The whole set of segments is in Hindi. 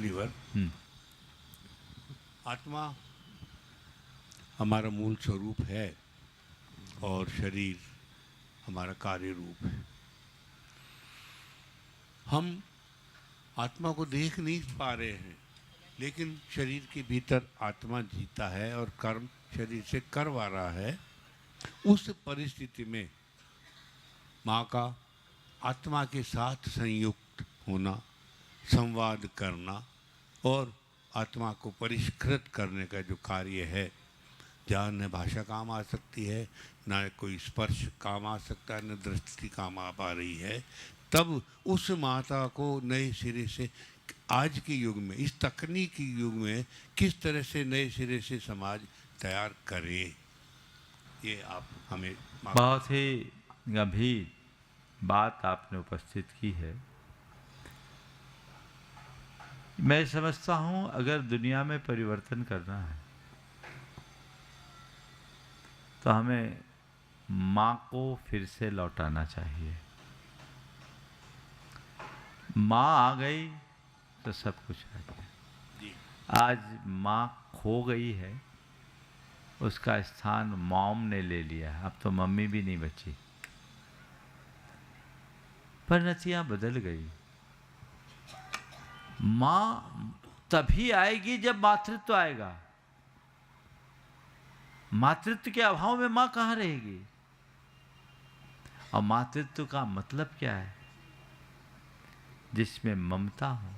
लीवर। आत्मा हमारा मूल स्वरूप है और शरीर हमारा कार्य रूप है। हम आत्मा को देख नहीं पा रहे हैं, लेकिन शरीर के भीतर आत्मा जीता है और कर्म शरीर से करवा रहा है। उस परिस्थिति में माँ का आत्मा के साथ संयुक्त होना, संवाद करना और आत्मा को परिष्कृत करने का जो कार्य है, जहाँ न भाषा काम आ सकती है, न कोई स्पर्श काम आ सकता है, न दृष्टि काम आ पा रही है, तब उस माता को नए सिरे से आज के युग में, इस तकनीकी युग में किस तरह से नए सिरे से समाज तैयार करे, ये आप हमें बहुत ही गंभीर बात आपने उपस्थित की है। मैं समझता हूं अगर दुनिया में परिवर्तन करना है तो हमें माँ को फिर से लौटाना चाहिए। माँ आ गई तो सब कुछ आ गया। आज माँ खो गई है, उसका स्थान मॉम ने ले लिया। अब तो मम्मी भी नहीं बची। परिणतियां बदल गई। माँ तभी आएगी जब मातृत्व आएगा। मातृत्व के अभाव में माँ कहाँ रहेगी? और मातृत्व का मतलब क्या है? जिसमें ममता हो,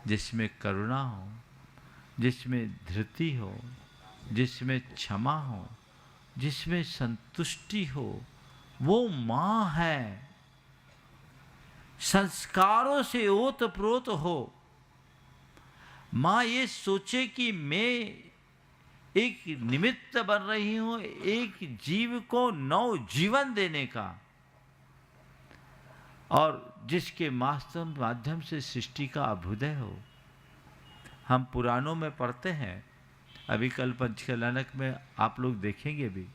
जिसमें करुणा हो, जिसमें धृति हो, जिसमें क्षमा हो, जिसमें संतुष्टि हो, वो माँ है। संस्कारों से ओतप्रोत हो। माँ ये सोचे कि मैं एक निमित्त बन रही हूं एक जीव को नव जीवन देने का, और जिसके माध्यम से सृष्टि का अभ्युदय हो। हम पुराणों में पढ़ते हैं, अभी कल पंचकल्याणक में आप लोग देखेंगे भी,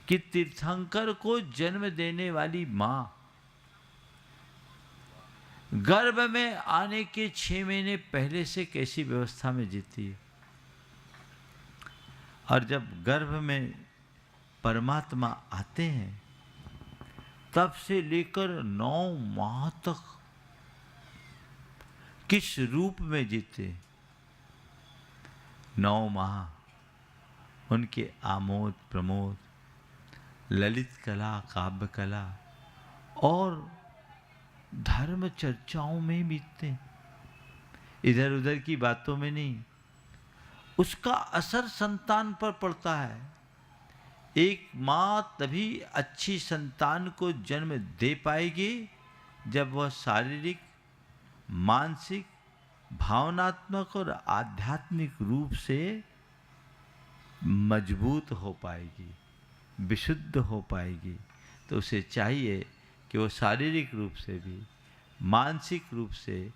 कि तीर्थंकर को जन्म देने वाली माँ गर्भ में आने के 6 महीने पहले से कैसी व्यवस्था में जीती है, और जब गर्भ में परमात्मा आते हैं तब से लेकर 9 माह तक किस रूप में जीते। 9 माह उनके आमोद प्रमोद, ललित कला, काव्य कला और धर्म चर्चाओं में बीतते, इधर उधर की बातों में नहीं। उसका असर संतान पर पड़ता है। एक माँ तभी अच्छी संतान को जन्म दे पाएगी जब वह शारीरिक, मानसिक, भावनात्मक और आध्यात्मिक रूप से मजबूत हो पाएगी, विशुद्ध हो पाएगी। तो उसे चाहिए कि वो शारीरिक रूप से भी, मानसिक रूप से,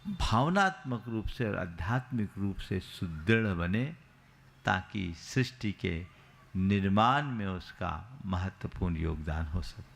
भावनात्मक रूप से और आध्यात्मिक रूप से सुदृढ़ बने, ताकि सृष्टि के निर्माण में उसका महत्वपूर्ण योगदान हो सके।